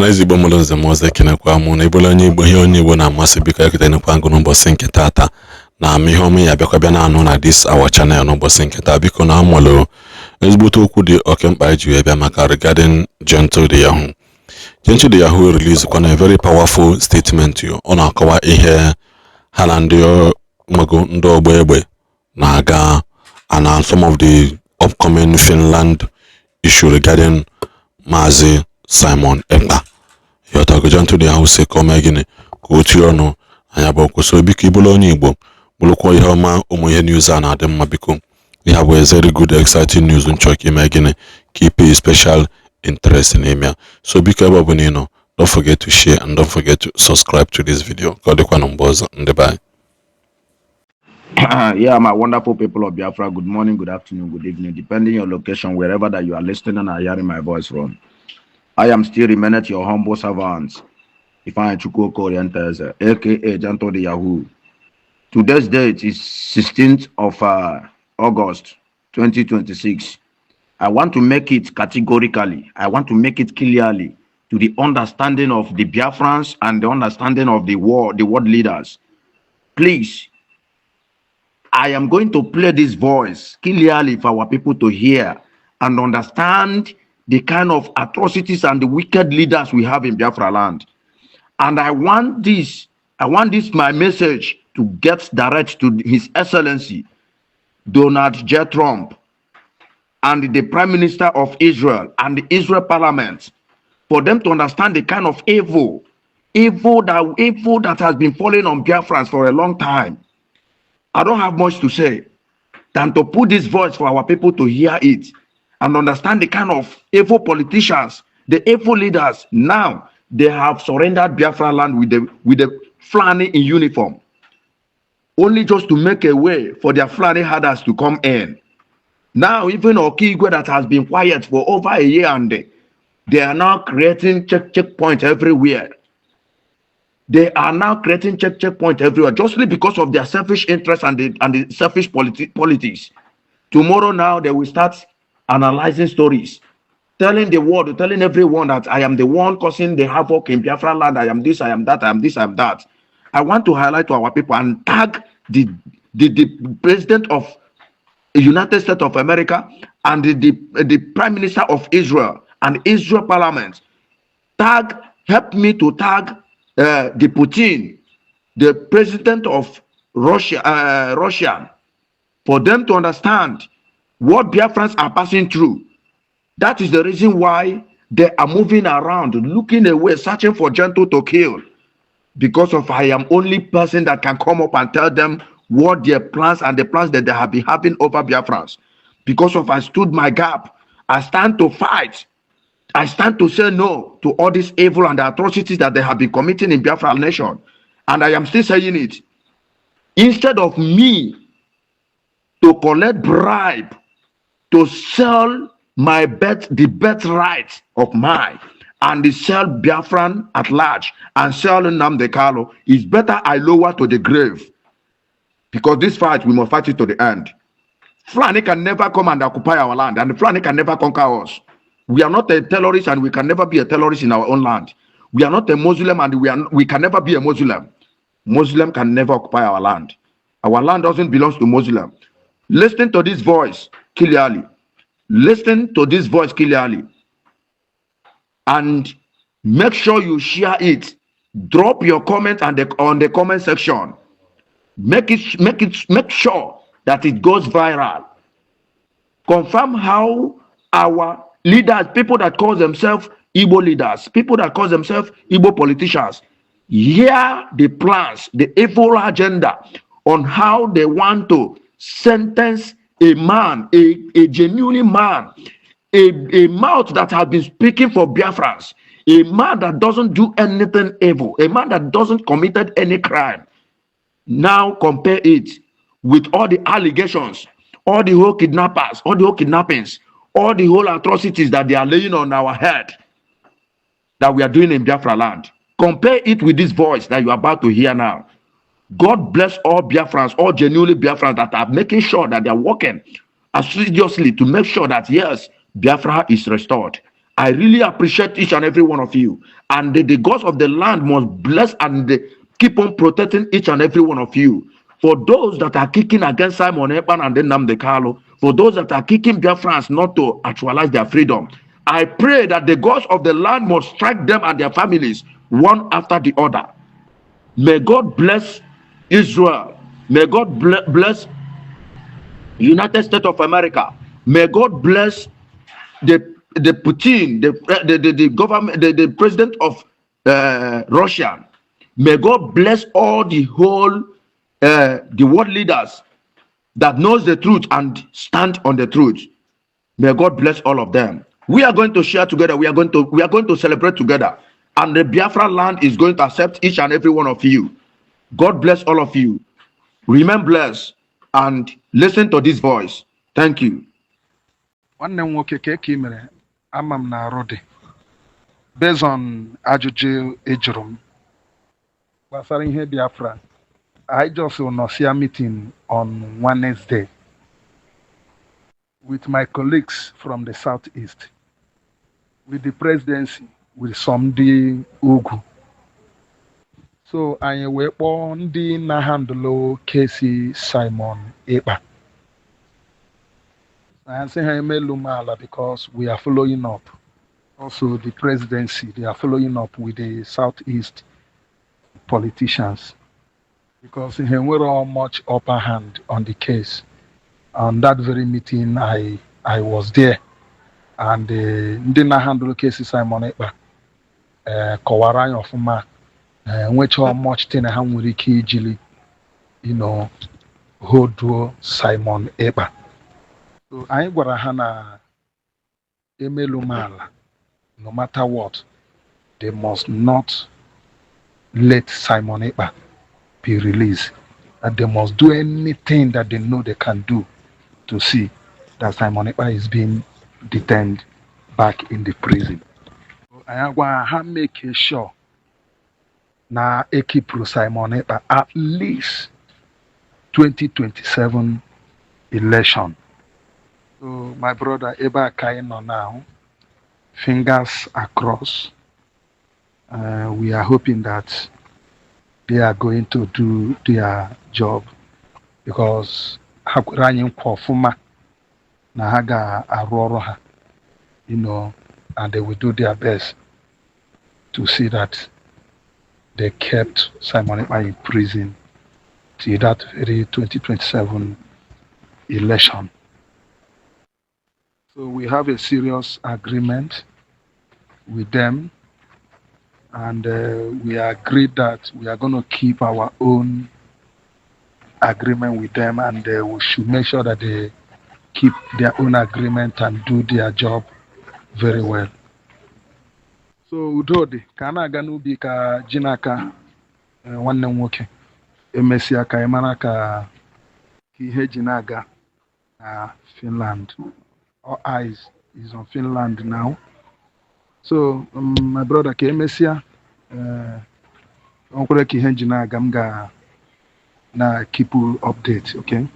Ọhaneze Igbo mụrụ nze m ọzọ ekenekwa mụ na ịbụla onye Igbo ihe onye Igbo na-amasị biko eketenekwa ngụ n'ụbọchị nke taata na ihe ọmụ ya bịa na-anụ na this our channel n'ụbọchị nke taa biko na amụlụ ezigbote okwu dị oke mkpa iji wee bịa maka regarding Gentle the Yahoo. Gentle the Yahoo release kwana a very powerful statement ọ na-akọwa ihe ha na ndị ọgbọ egbe na-aga and some of the upcoming Finland issue regarding Mazi Simon Ekpa. Yọta Gentle the Yahoo si kọma gịnị ka o tie ọnụ anya bụ okwu so biko ịbụla onye Igbo bụrụkwa ihe ọma ụmụ ihe news a na-adị mma biko we have a very good exciting news nchọ ka ime gịnị keep a special interest in ime so biko ebe ọ bụla ị nọ don't forget to share and don't forget to subscribe to this video ka ọ dịkwa na mgbe ọzọ ndị bye. Yeah, my wonderful people of Biafra, good morning, good afternoon, good evening, depending on your location, wherever that you are listening and are hearing my voice from. I am still remaining your humble servant, Ifeanyi Chukwu Orientez, aka Gentle the Yahoo. Today's date is 16th of August 2026. I want to make it categorically, I want to make it clearly to the understanding of the Biafrans and the understanding of the world leaders. Please, I am going to play this voice clearly for our people to hear and understand the kind of atrocities and the wicked leaders we have in Biafra land. And I want this my message to get direct to His Excellency Donald J. Trump and the Prime Minister of Israel and the Israel Parliament, for them to understand the kind of evil that has been falling on Biafrans for a long time. I don't have much to say than to put this voice for our people to hear it and understand the kind of evil politicians, the evil leaders. Now they have surrendered Biafra land with the Fulani in uniform, only just to make a way for their Fulani herders to come in. Now even Okigwe that has been quiet for over a year and they are now creating checkpoints everywhere. They are now creating checkpoints everywhere, justly because of their selfish interests and the selfish politics. Tomorrow now they will start analyzing stories, telling the world, telling everyone that I am the one causing the havoc in Biafra land. I am this, I am that, I am this, I am that. I want to highlight to our people and tag the President of the United States of America and the Prime Minister of Israel and Israel Parliament. Help me to tag the Putin, the President of Russia, for them to understand what Biafrans are passing through. That is the reason why they are moving around, looking away, searching for Gentle to kill. Because of I am only person that can come up and tell them what their plans and the plans that they have been having over Biafrans. Because of I stood my gap, I stand to fight. I stand to say no to all this evil and the atrocities that they have been committing in Biafra nation. And I am still saying it. Instead of me to collect bribe to sell my the birthright of mine and to sell Biafran at large and sell Nnamdi Kanu, it's better I lower to the grave. Because this fight, we must fight it to the end. Fulani can never come and occupy our land, and Fulani can never conquer us. We are not a terrorist and we can never be a terrorist in our own land. We are not a Muslim and we can never be a Muslim. Muslim can never occupy our land. Our land doesn't belong to Muslim. Listen to this voice clearly. Listen to this voice clearly. And make sure you share it. Drop your comment on the comment section. Make sure that it goes viral. Confirm how our leaders, people that call themselves Igbo leaders, people that call themselves Igbo politicians, hear the plans, the evil agenda on how they want to sentence a man, a genuine man, a mouth that has been speaking for Biafrans, a man that doesn't do anything evil, a man that doesn't committed any crime. Now compare it with all the allegations, all the whole kidnappers, all the whole kidnappings, all the whole atrocities that they are laying on our head that we are doing in Biafra land. Compare it with this voice that you are about to hear now. God bless all Biafrans, all genuinely Biafrans that are making sure that they are working assiduously to make sure that yes, Biafra is restored I really appreciate each and every one of you. And the gods of the land must bless and keep on protecting each and every one of you. For those that are kicking against Simon Ekpa and Nnamdi Kanu, for those that are kicking Biafrans not to actualize their freedom, I pray that the gods of the land must strike them and their families one after the other. May God bless Israel. May God bless United States of America. May God bless the Putin, the government, the president of Russia. May God bless all the whole the world leaders that knows the truth and stand on the truth. May God bless all of them. We are going to share together. We are going to celebrate together, and the Biafra land is going to accept each and every one of you. God bless all of you. Remain blessed and listen to this voice. Thank you. Nwanne m nwoke ka ị mere ama m na arụ dị based on ajụjụ ejụrụ m gbasara ihe Biafra. I just nọsi a meeting on Wednesday with my colleagues from the southeast, with the presidency, with some ndị ugwu. So anyị wee kpọọ ndị na-handle kesi Simon Ekpa. I say Lumala because we are following up. Also, the presidency, they are following up with the southeast politicians because we're all much upper hand on the case. On that very meeting, I was there, and ndị na-handle case Simon Ekpa kọwara anyị ọfụma nwecha much thing ha nwere ike ijili hold Simon Ekpa. So anyị gwara ha na emelumala, no matter what, they must not let Simon Ekpa be released. And they must do anything that they know they can do to see that Simon Ekpa is being detained back in the prison. So anyị gwara ha make sure na ekipuru Simon Ekpa at least 2027 election. So my brother Eba Kaino now, fingers across. We are hoping that they are going to do their job because Hakuranyim Kwafuma Nahaga Aurora, and they will do their best to see that they kept Simon Ekpa in prison till that very 2027 election. So we have a serious agreement with them, and we agreed that we are going to keep our own agreement with them, and we should make sure that they keep their own agreement and do their job very well. So Udodi, kana ganubi ka jinaka nwanne nwoke emesia ka imana ka ihe jinaga na Finland. All eyes is on Finland now. So my brother Kemesia onkwere ki ihe jinaga m ga na keep you update, okay?